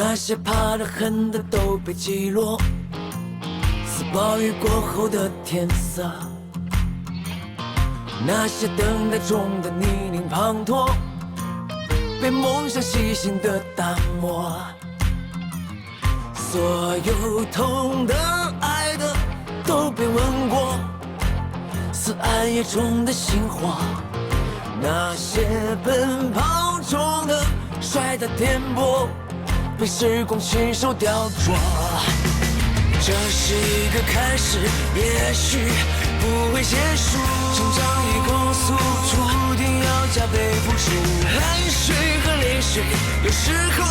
那些怕得很的都被击落，似暴雨过后的天色。那些等待中的泥泞滂沱，被梦想细心的打磨。所有痛的、爱的都被吻过，似暗夜中的星火。那些奔跑中的、摔的颠簸，被时光亲手雕琢。这是一个开始，也许不会结束。成长已高速，注定要加倍付出。汗水和泪水，有时候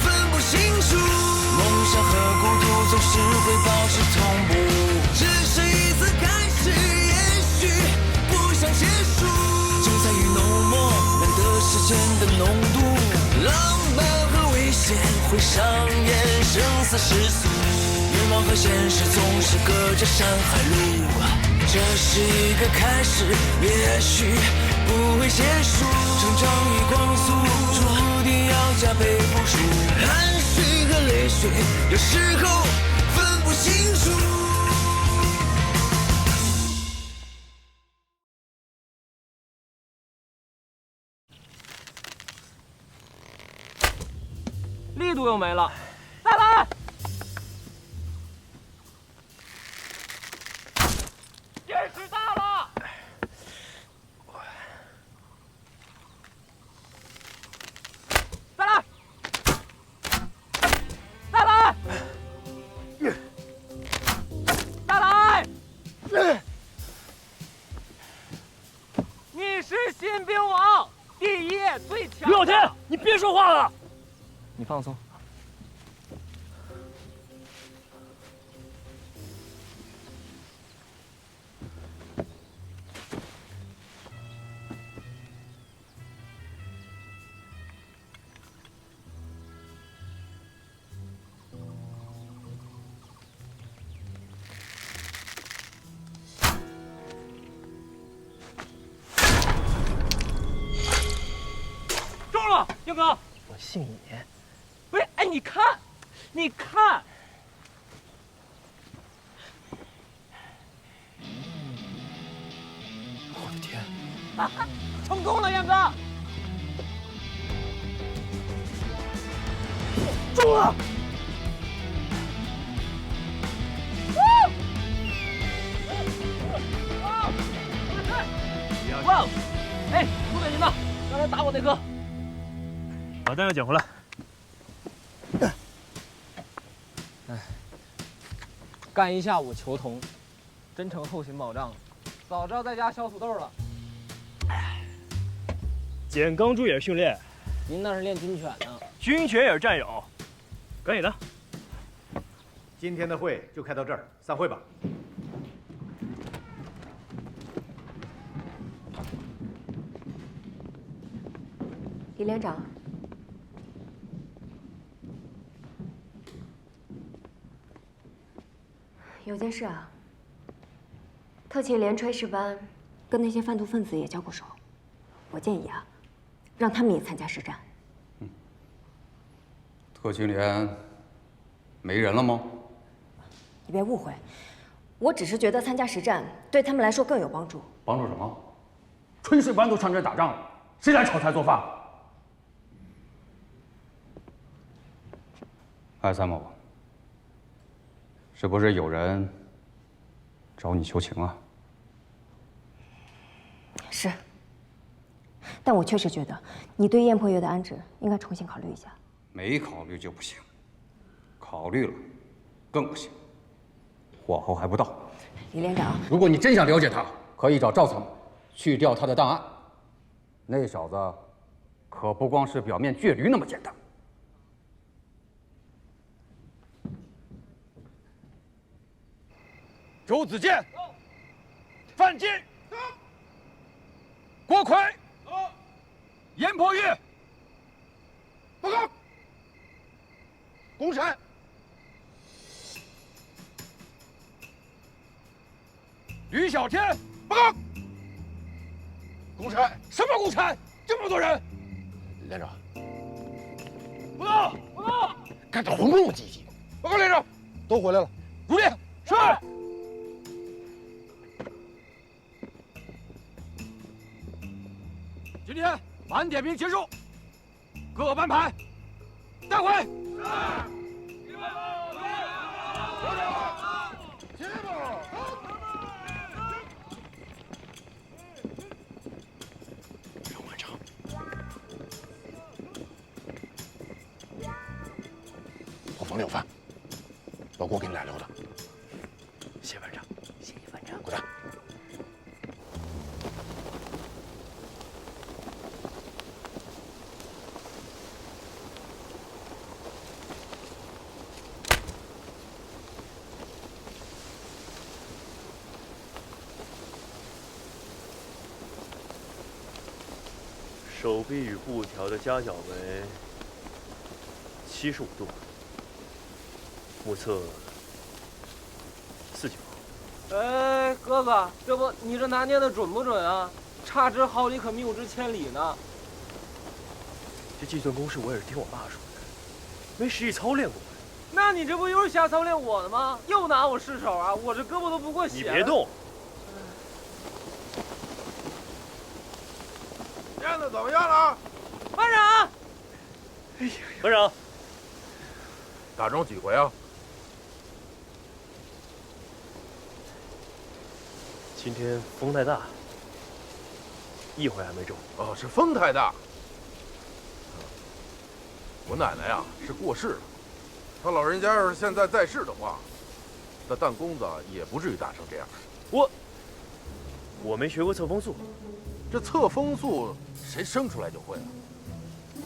分不清楚。梦想和孤独总是会保持同步。只是一次开始，也许不想结束。精彩与浓墨，难得时间的浓度。浪漫和危险会上演生死时速。愿望和现实总是隔着山海路，这是一个开始，也许不会结束。成长与光速，注定要加倍付出。汗水和泪水，有时候分不清楚。力度又没了，再来！电势大了，再来，再来，再来！你是新兵王，第一页最强。刘小天，你别说话了。你放松。中了，英哥。我信你。不是，哎，你看，你看，我的天！成功了，燕哥！中了！哇！哎，苏北人呢？刚才打我那颗。把弹药捡回来。干一下午球童，真成后勤保障了。早知道在家削土豆了。捡钢珠也是训练，您那是练军犬呢。军犬也是战友。赶紧的。今天的会就开到这儿，散会吧。李连长，有件事啊，特勤连炊事班跟那些贩毒分子也交过手，我建议啊，让他们也参加实战。特勤连没人了吗？你别误会，我只是觉得参加实战对他们来说更有帮助。帮助什么？炊事班都上阵打仗了，谁来炒菜做饭？艾三某，是不是有人找你求情啊？是，但我确实觉得你对燕破月的安置应该重新考虑一下。没考虑就不行，考虑了更不行。火候还不到。李连长，如果你真想了解他，可以找赵参去调他的档案。那小子可不光是表面倔驴那么简单。周子健，范进，郭奎，严破月，报告。公审。吕小天，报告。公审。什么公审？这么多人。连长。报告，报告。干得活蹦唧唧。报告连长，都回来了。如令。是。今天班点兵结束，各班排带回。任完成。后方有饭，老郭给你俩留的。谢班长。谢谢班长。滚蛋！手臂与布条的夹角为75度，目测49。哎，哥哥，这不你这拿捏的准不准啊？差之毫厘，可谬之千里呢。这计算公式我也是听我爸说的，没实际操练过。那你这不又是瞎操练我的吗？又拿我试手啊！我这胳膊都不过血。你别动。练的怎么样了？班长。哎呀，班长，打中几回啊？今天风太大，一回还没中。哦，是风太大。我奶奶呀是过世了，她老人家要是现在在世的话，那弹弓子也不至于打成这样。我没学过测风速，这测风速谁生出来就会了？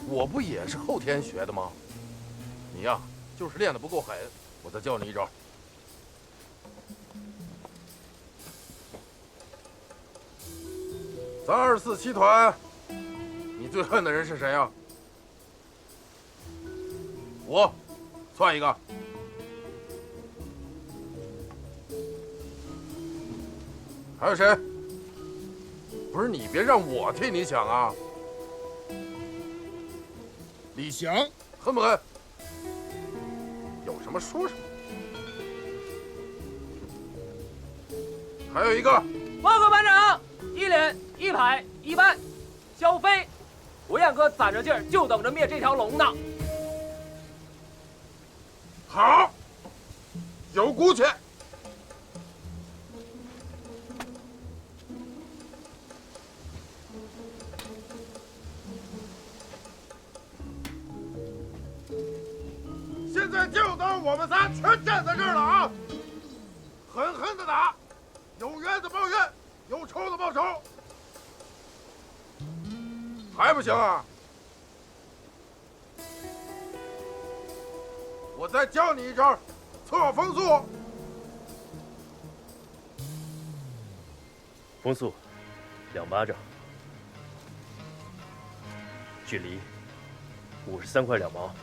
我不也是后天学的吗？你呀，就是练得不够狠，我再教你一招。324团，你最恨的人是谁呀？我，算一个。还有谁？不是你，别让我替你想啊！李翔，恨不恨？有什么说什么。还有一个，报告班长，一连一排一班，小飞，我燕哥攒着劲儿，就等着灭这条龙呢。好，有骨气。现在就当我们仨全站在这儿了啊！狠狠的打，有冤的报冤，有仇的报仇。还不行啊？我再教你一招，测风速。风速2巴掌，距离53块2毛。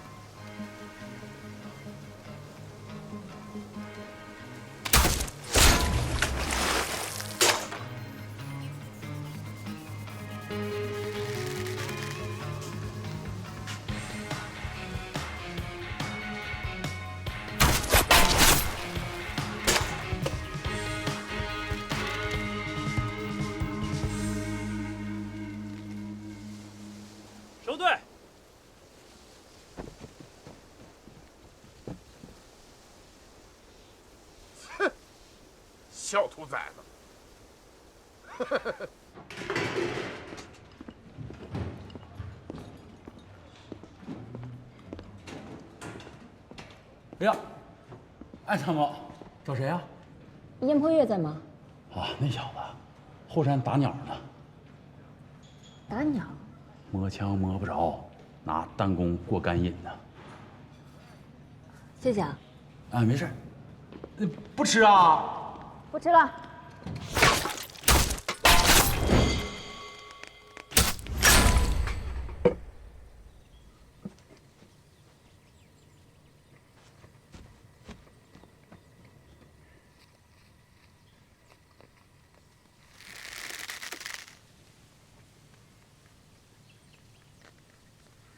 收队。哼，小兔崽子！哎呀，哎，参谋，找谁呀？燕破月在吗？啊，那小子，后山打鸟呢。打鸟。摸枪摸不着，拿弹弓过干瘾呢。谢谢啊。啊，没事。不吃啊？不吃了。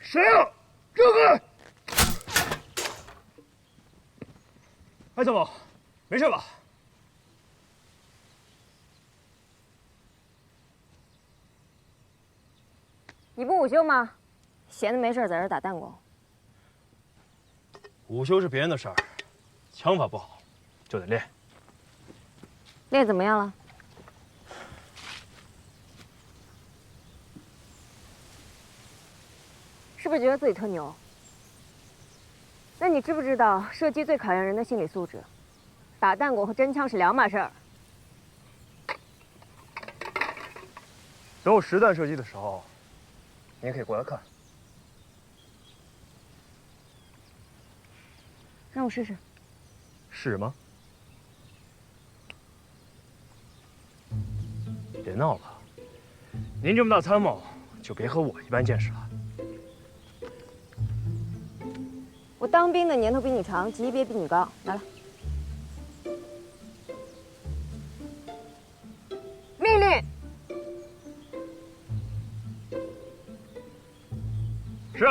谁呀？这个！艾参谋，没事吧？你不午休吗？闲的没事在这打弹弓。午休是别人的事儿，枪法不好，就得练。练怎么样了？是不是觉得自己特牛？那你知不知道射击最考验人的心理素质？打弹弓和真枪是两码事儿。等我实弹射击的时候，你也可以过来看。让我试试。是吗？别闹了，您这么大参谋，就别和我一般见识了。我当兵的年头比你长，级别比你高。来了。命令。是。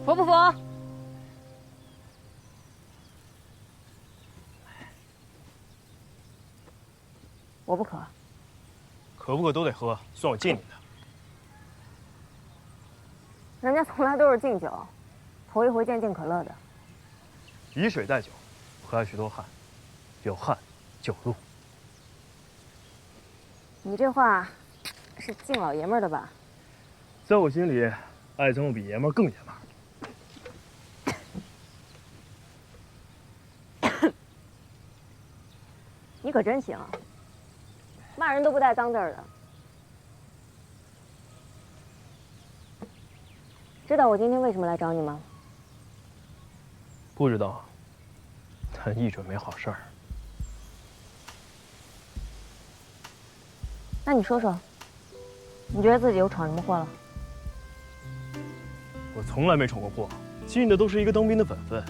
服不服？我不渴。渴不渴都得喝，算我敬你的。人家从来都是敬酒，头一回见敬可乐的。以水代酒，喝下许多汗，有汗就有路。你这话是敬老爷们儿的吧？在我心里，艾参谋比爷们儿更爷们儿。你可真行，骂人都不带脏字儿的。知道我今天为什么来找你吗？不知道，但一准没好事儿。那你说说，你觉得自己又闯什么祸了？我从来没闯过祸，尽的都是一个当兵的本分。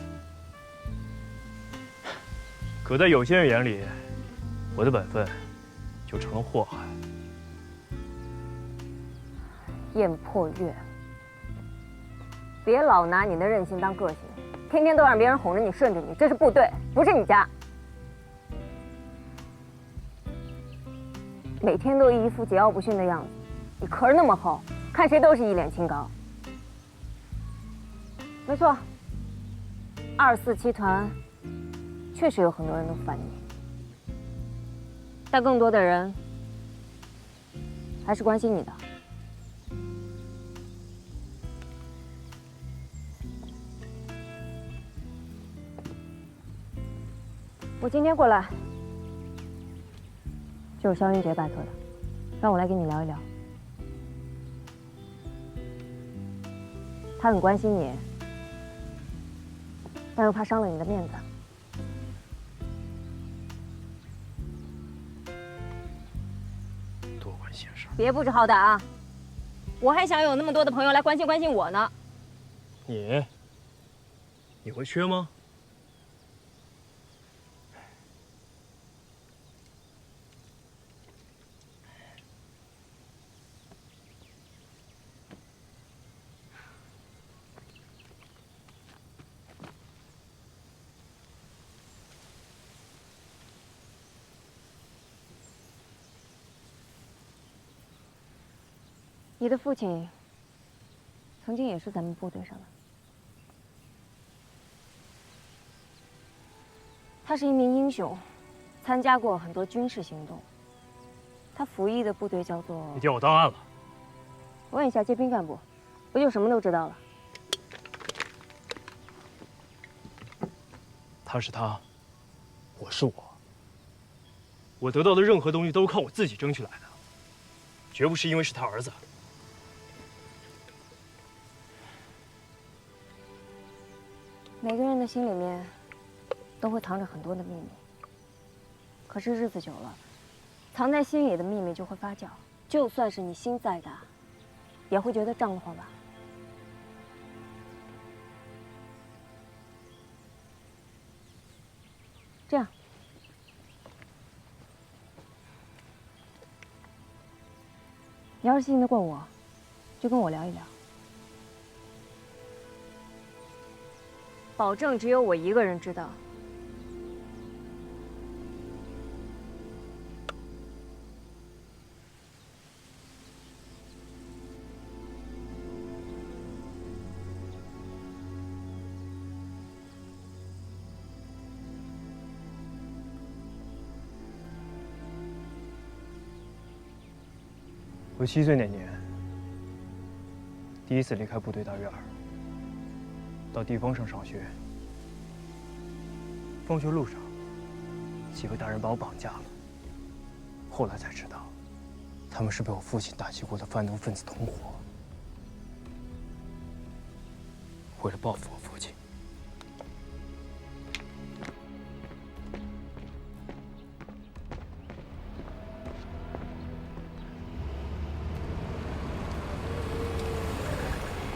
可在有些人眼里，我的本分就成了祸害。燕破月，别老拿你的任性当个性，天天都让别人哄着你顺着你，这是部队，不是你家。每天都一副桀骜不驯的样子，你壳儿那么厚，看谁都是一脸清高。没错，247团确实有很多人都烦你，但更多的人还是关心你的。我今天过来，就是肖云杰拜托的，让我来跟你聊一聊。他很关心你，但又怕伤了你的面子。多管闲事。别不知好歹啊！我还想有那么多的朋友来关心关心我呢。你会缺吗？你的父亲曾经也是咱们部队上的，他是一名英雄，参加过很多军事行动。他服役的部队叫做……你叫我档案了？问一下接兵干部，不就什么都知道了？他是他，我是我。我得到的任何东西都是靠我自己争取来的，绝不是因为是他儿子。每个人的心里面都会藏着很多的秘密，可是日子久了，藏在心里的秘密就会发酵，就算是你心再大，也会觉得胀得慌吧。这样，你要是信得过我，就跟我聊一聊。保证只有我一个人知道。我7岁那年，第一次离开部队大院，到地方上上学。放学路上，几个大人把我绑架了。后来才知道，他们是被我父亲打击过的贩毒分子同伙。为了报复我父亲，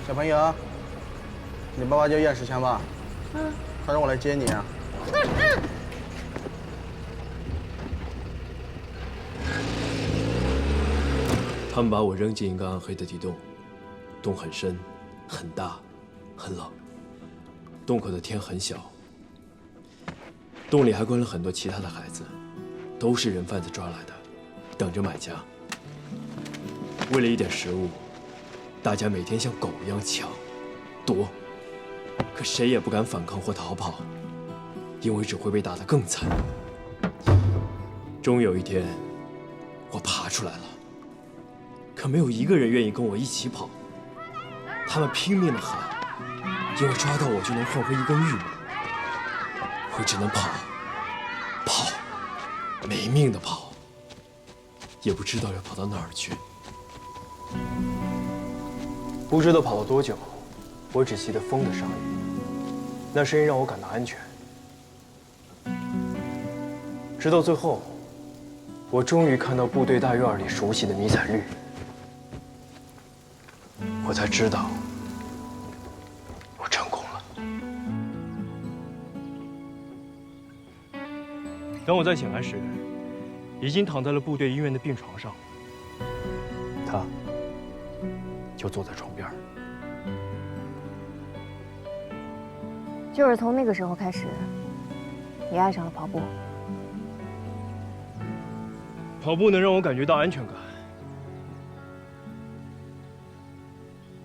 小朋友，你爸爸叫燕世强吧？他让我来接你啊。他们把我扔进一个暗黑的地洞，洞很深、很大、很冷，洞口的天很小，洞里还关了很多其他的孩子，都是人贩子抓来的，等着买家。为了一点食物，大家每天像狗一样抢、夺，可谁也不敢反抗或逃跑，因为只会被打得更惨。终于有一天，我爬出来了，可没有一个人愿意跟我一起跑。他们拼命地喊，因为抓到我就能换回一根玉米。我只能跑，跑，没命地跑，也不知道要跑到哪儿去。不知道跑了多久，我只记得风的声音，那声音让我感到安全。直到最后，我终于看到部队大院里熟悉的迷彩绿，我才知道我成功了。当我再醒来时，已经躺在了部队医院的病床上，他就坐在床边。就是从那个时候开始，你爱上了跑步。跑步能让我感觉到安全感。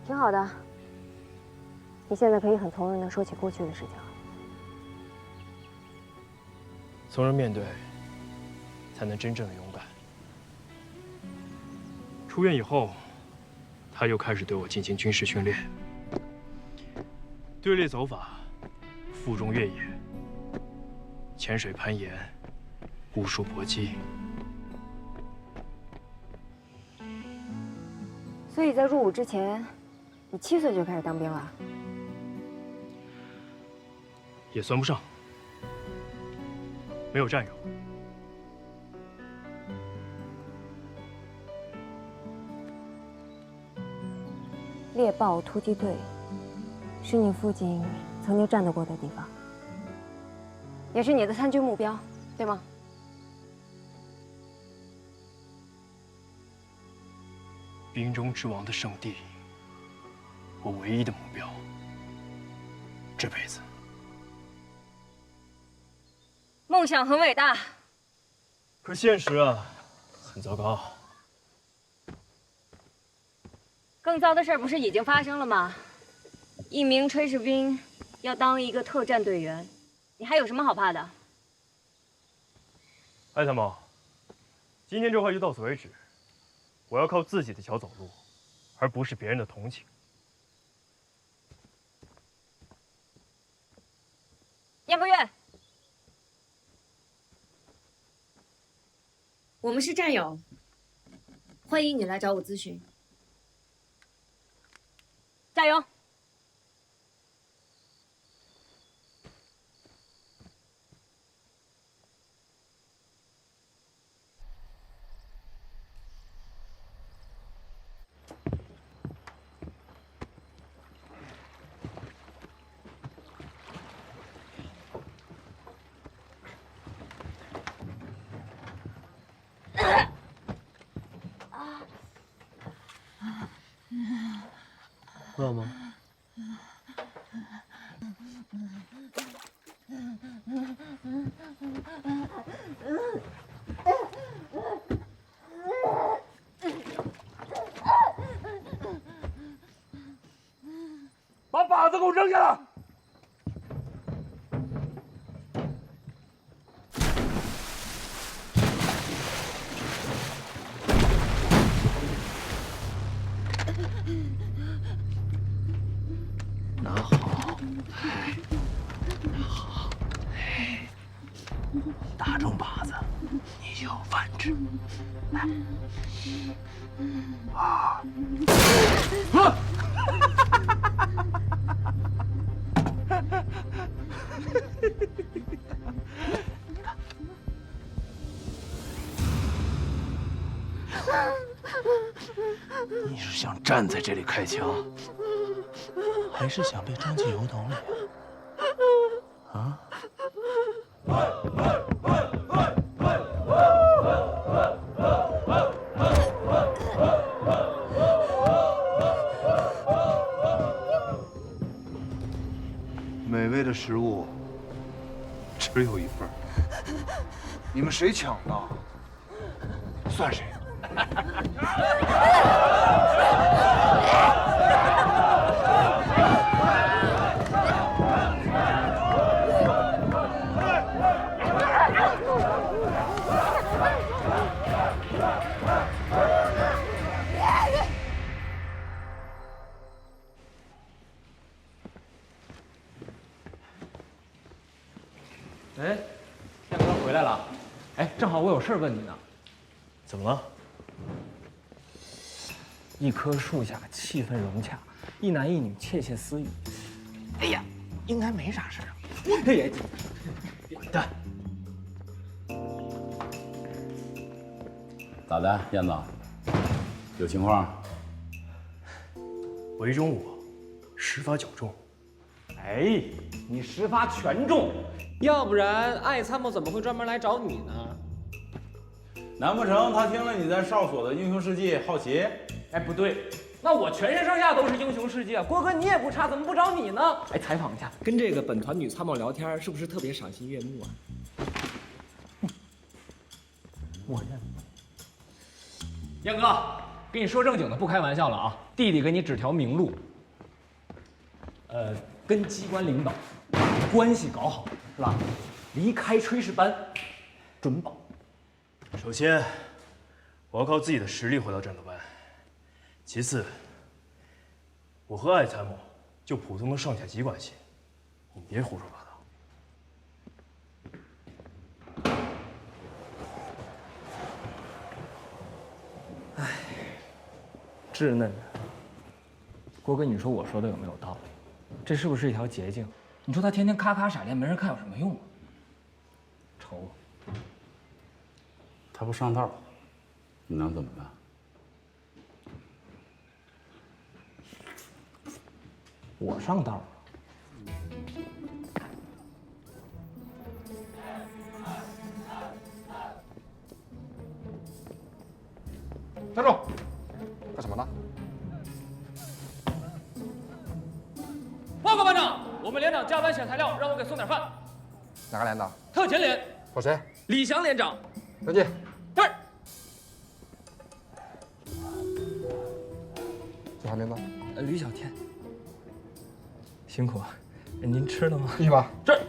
挺好的，你现在可以很从容地说起过去的事情。从容面对，才能真正的勇敢。出院以后，他又开始对我进行军事训练，队列走法、负重越野、潜水攀岩、武术搏击。所以在入伍之前，你7岁就开始当兵了？也算不上，没有战友。猎豹突击队是你父亲曾经战斗过的地方，也是你的参军目标，对吗？兵中之王的圣地，我唯一的目标。这辈子，梦想很伟大，可现实啊，很糟糕。更糟的事儿不是已经发生了吗？一名炊事兵要当一个特战队员，你还有什么好怕的？艾参谋，今天这话就到此为止。我要靠自己的脚走路，而不是别人的同情。燕博岳，我们是战友，欢迎你来找我咨询。加油！饿吗？把靶子给我扔下来！拿好，哎，拿好，哎，打中靶子，你就有饭吃。来，啊！你是想站在这里开枪，还是想被装进油桶里啊？啊？美味的食物只有一份，你们谁抢的，算谁的。哎，燕哥回来了。哎，正好我有事问你呢。怎么了？一棵树下气氛融洽，一男一女窃窃私语。哎呀，应该没啥事啊。哎呀，滚蛋！咋的，燕子？有情况？围中我，10发9中。哎，你10发全中，要不然艾参谋怎么会专门来找你呢？难不成他听了你在哨所的英雄事迹好奇？哎，不对，那我全身上下都是英雄事迹啊！郭哥你也不差，怎么不找你呢？哎，采访一下，跟这个本团女参谋聊天，是不是特别赏心悦目啊？我认。燕哥，跟你说正经的，不开玩笑了啊！弟弟给你指条明路，跟机关领导关系搞好，是吧？离开炊事班，准保。首先，我要靠自己的实力回到战斗班。其次，我和艾参谋就普通的上下级关系，你别胡说八道。唉，稚嫩的郭哥，你说我说的有没有道理？这是不是一条捷径？你说他天天咔咔傻练，没人看有什么用啊？愁。他不上道，你能怎么办？我上道了。站住！干什么呢？报告班长，我们连长加班选材料，让我给送点饭。哪个连长？特勤连。找谁？李翔连长。跟进。对。这还名字？吕小天。辛苦，您吃了吗？继续吧。这儿。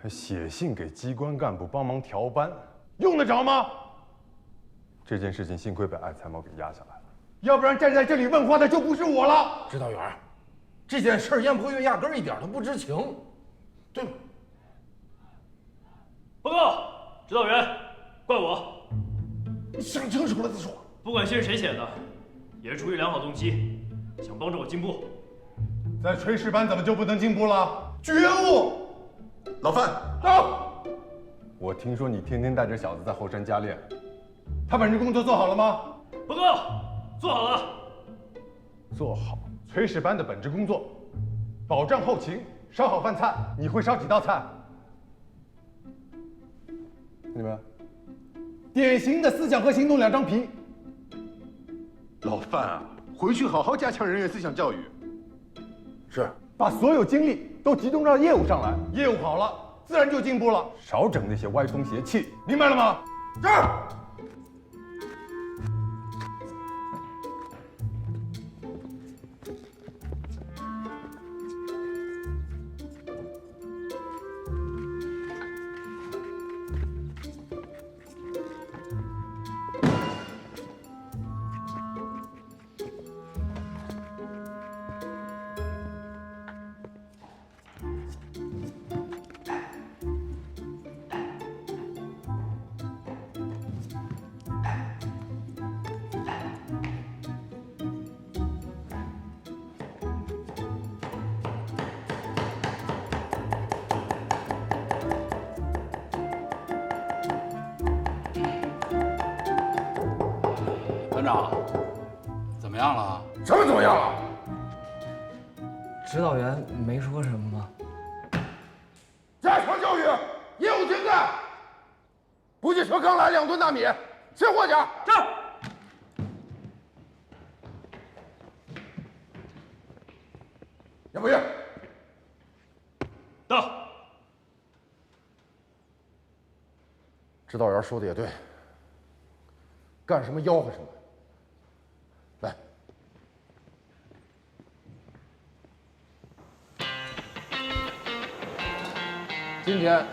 还写信给机关干部帮忙调班，用得着吗？这件事情幸亏被艾参谋给压下来了，要不然站在这里问话的就不是我了。指导员，这件事燕破月压根儿一点都不知情，对吗？报告，指导员，怪我。你想清楚了再说。不管信是谁写的，也是出于良好动机，想帮助我进步。在炊事班怎么就不能进步了？觉悟！老范，到！我听说你天天带着小子在后山加练，他本职工作做好了吗？报告，做好了。做好。炊事班的本职工作，保障后勤，烧好饭菜。你会烧几道菜？你们，典型的思想和行动两张皮。老范啊，回去好好加强人员思想教育。是，把所有精力都集中到业务上来，业务好了，自然就进步了。少整那些歪风邪气，明白了吗？是。班长，怎么样了？什么怎么样了？指导员没说什么吗？加强教育，业务停干。补给车刚来，2吨大米，先货去。是。杨博玉，到。指导员说的也对，干什么吆喝什么。来。今天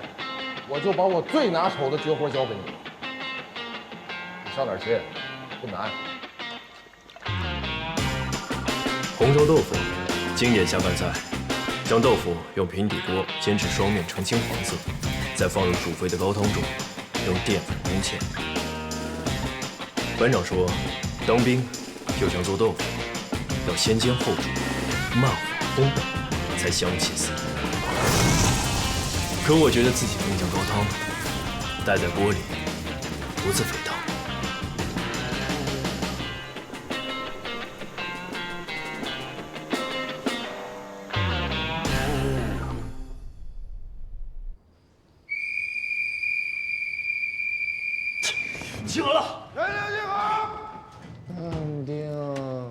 我就把我最拿手的绝活交给你，你上哪儿去？不难。红烧豆腐，经典下饭菜。将豆腐用平底锅煎至双面呈青黄色，再放入煮沸的高汤中，用淀粉攻芡。班长说，当兵就像做豆腐，要先煎后煮，慢火烘，才香气四溢。可我觉得自己更像高汤，待在锅里，不自沸腾。集合了！全体集合！肯定，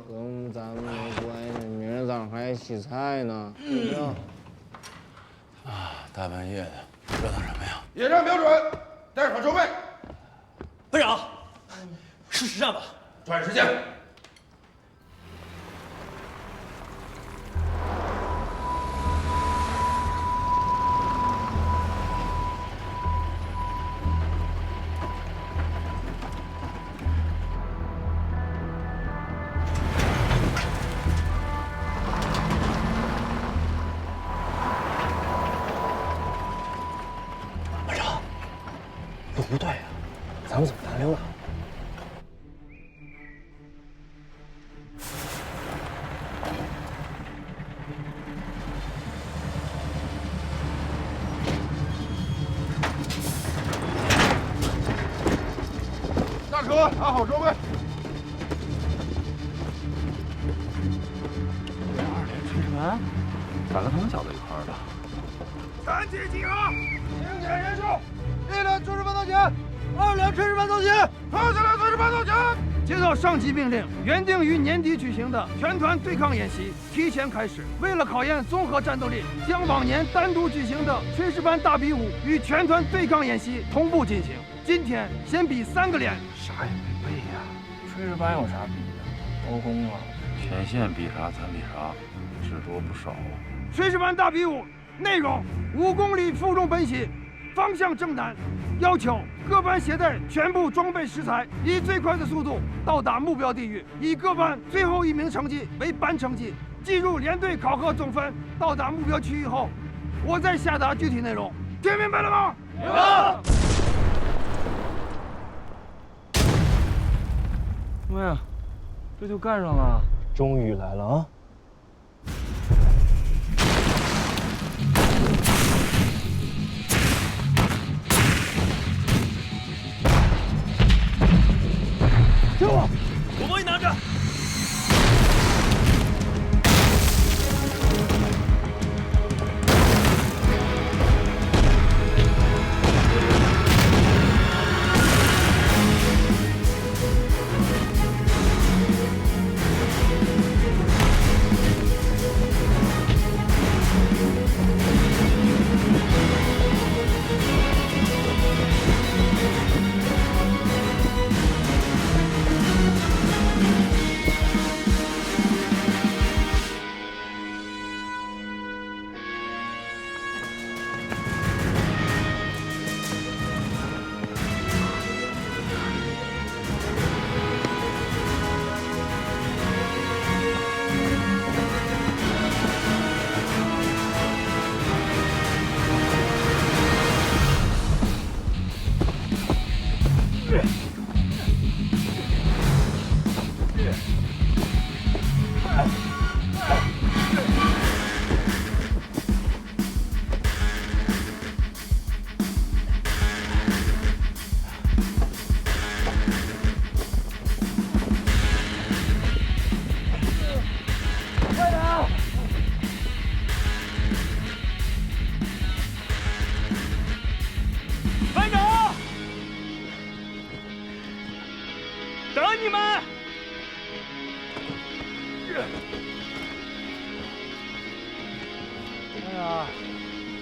跟咱们没关系，明儿早上还洗菜呢。大半夜的，热闹什么呀？野战标准，带好收备。班长，是实战吧？抓紧时间。不对呀，咱们怎么单溜了？下车，拿好装备。2连炊事班，咋跟他们搅在一块儿了？全体集合，清点人数。1连炊事班到前，2连炊事班到前，4连炊事班到前。接到上级命令，原定于年底举行的全团对抗演习提前开始。为了考验综合战斗力，将往年单独举行的炊事班大比武与全团对抗演习同步进行。今天先比3个连，啥也没背呀。炊事班有啥比的？包公啊！前线比啥咱比啥，只多不少。炊事班大比武内容：5公里负重奔袭，方向正南。要求各班携带全部装备食材，以最快的速度到达目标地域，以各班最后1名成绩为班成绩。计入连队考核总分。到达目标区域后，我再下达具体内容。听明白了吗？明白。妈呀，这就干上了！终于来了啊！救我！我帮你拿着。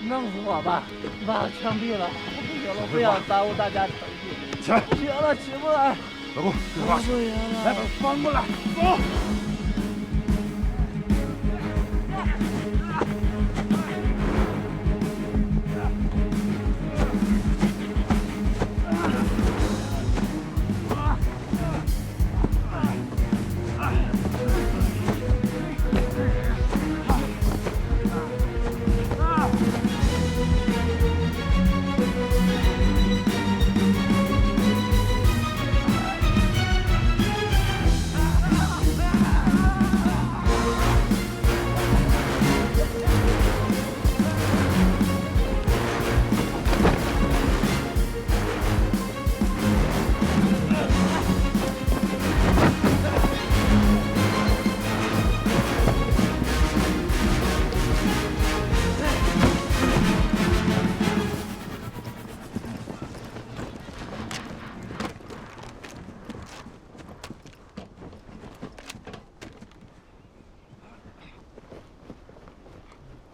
弄死我吧！把我枪毙了！不行了，不想耽误大家成绩。起来！不行了，起不来。老公，这话不行了，来，翻过来，走。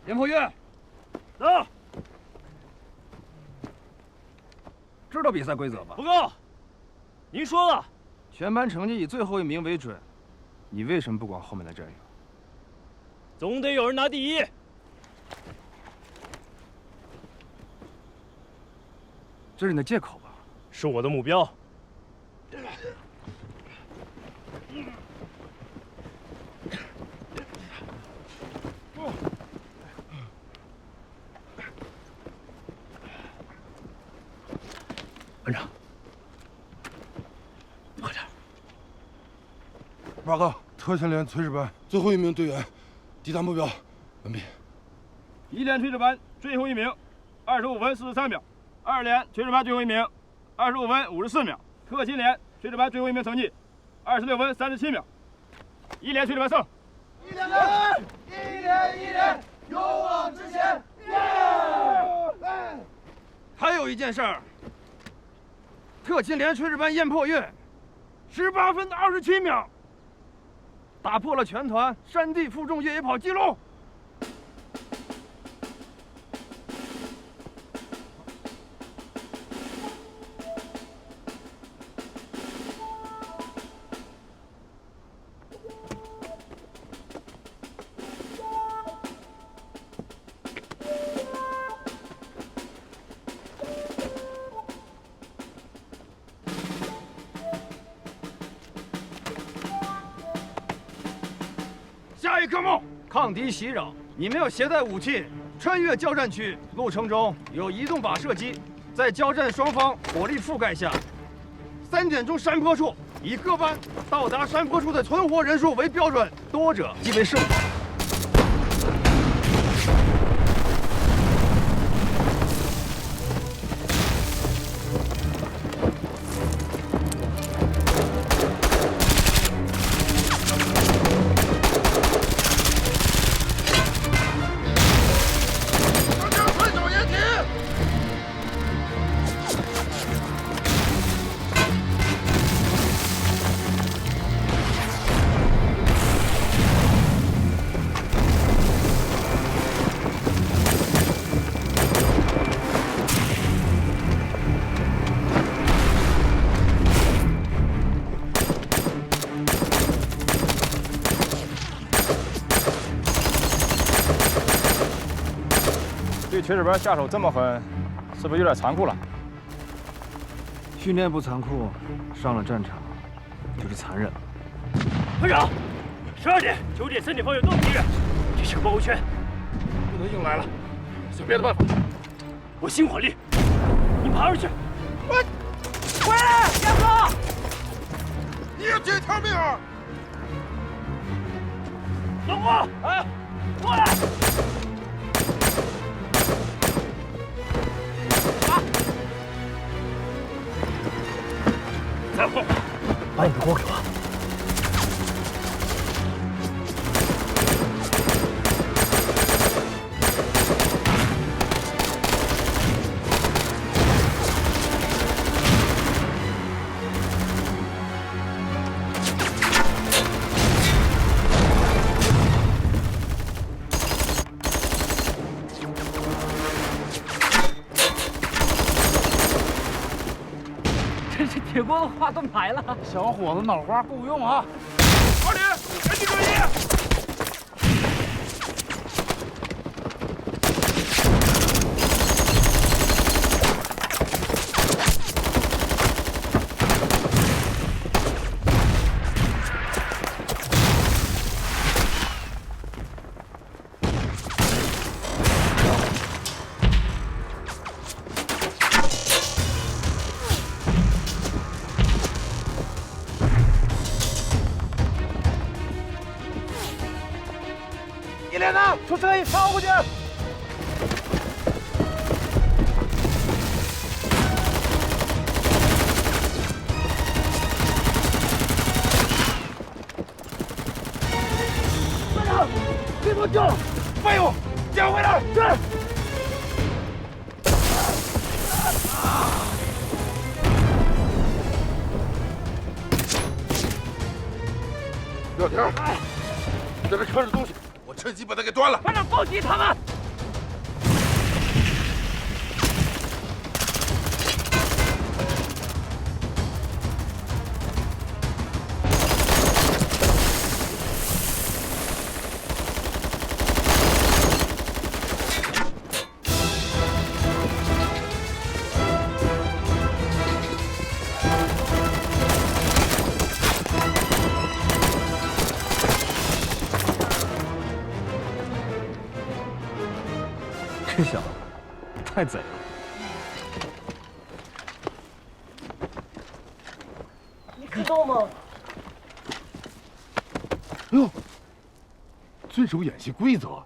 严破月，走。知道比赛规则吧？报告，您说了，全班成绩以最后一名为准。你为什么不管后面的阵容？总得有人拿第一。这是你的借口吧？是我的目标。班长，快点！报告，特勤连炊事班最后一名队员抵达目标，完毕。1连炊事班最后一名，25分43秒；2连炊事班最后一名，25分54秒；特勤连炊事班最后一名成绩，26分37秒。1连炊事班胜！一连，勇往直前！还有一件事儿。特勤连炊事班燕破月，18分27秒，打破了全团山地负重越野跑纪录。下一科目：抗敌袭扰。你们要携带武器，穿越交战区，路程中有移动靶射击，在交战双方火力覆盖下，3点钟山坡处以各班到达山坡处的存活人数为标准，多者即为胜方。对炊事班下手这么狠，是不是有点残酷了？训练不残酷，上了战场就是残忍了。班长，12点、9点、3点方向都有敌人，这是个包围圈，不能硬来了，想别的办法。我心火力，你爬上去。喂，杨哥，你有几条命啊？老郭，哎，过来！再晃，把你的锅给我。这铁锅子化盾牌了，小伙子脑花够用啊！二连，赶紧转移！一连呢，出车衣抄过去。班长，别多救了，废物，捡回来！是。廖天，在这看着东西。趁机把他给端了！班长，暴击他们！这小子太贼了！你知道吗？哎呦，遵守演习规则。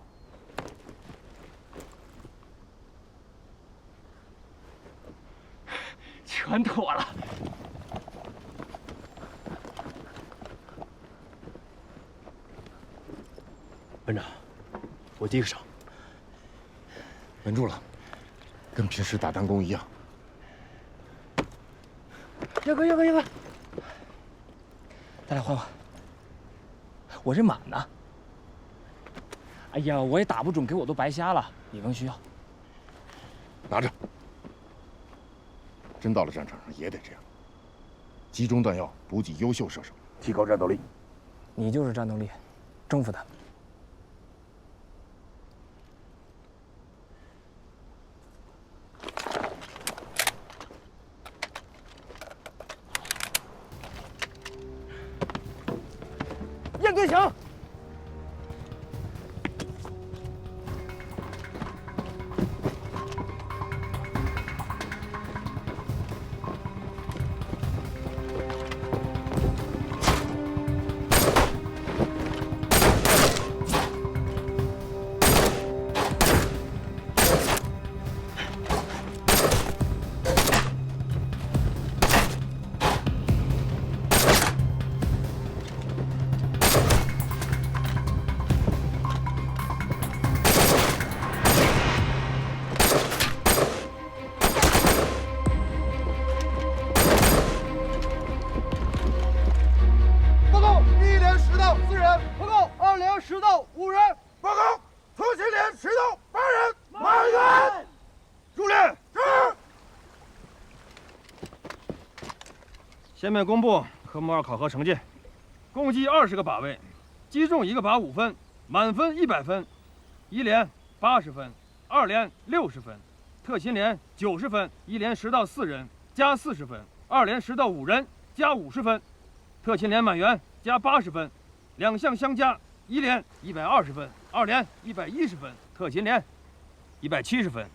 全妥了。班长，我第一个上。稳住了，跟平时打弹弓一样。岳哥，咱俩换换。我这满呢。哎呀，我也打不准，给我都白瞎了。你更需要。拿着。真到了战场上也得这样，集中弹药，补给优秀射手，提高战斗力。你就是战斗力，征服他们。燕对墙。迟到5人。报告，特勤连迟到8人。满员。入列。是。下面公布科目2考核成绩，共计20个靶位，击中1个靶5分，满分100分，一连80分，2连60分，特勤连90分，一连10到4人加40分，2连10到5人加50分，特勤连满员加80分，2项相加，一连120分，2连110分，特勤连170分。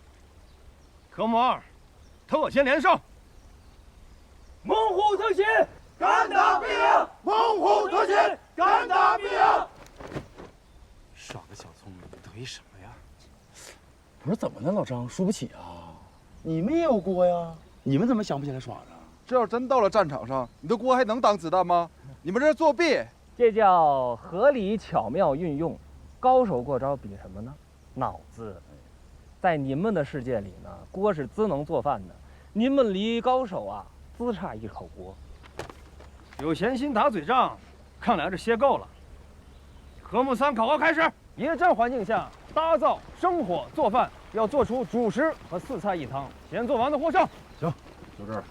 科目2，特勤连胜。猛虎特勤，敢打必赢！猛虎特勤，敢打必赢！耍个小聪明，得意什么呀？不是怎么了，老张输不起啊？你们也有锅呀，你们怎么想不起来耍呢？这要真到了战场上，你的锅还能当子弹吗？你们这是作弊！这叫合理巧妙运用。高手过招比什么呢？脑子。在你们的世界里呢，锅是只能做饭的，你们离高手啊，只差一口锅。有闲心打嘴仗，看来是歇够了。科目3考核开始。野战环境下打造生火做饭，要做出主食和4菜1汤，先做完的获胜。行，就这儿。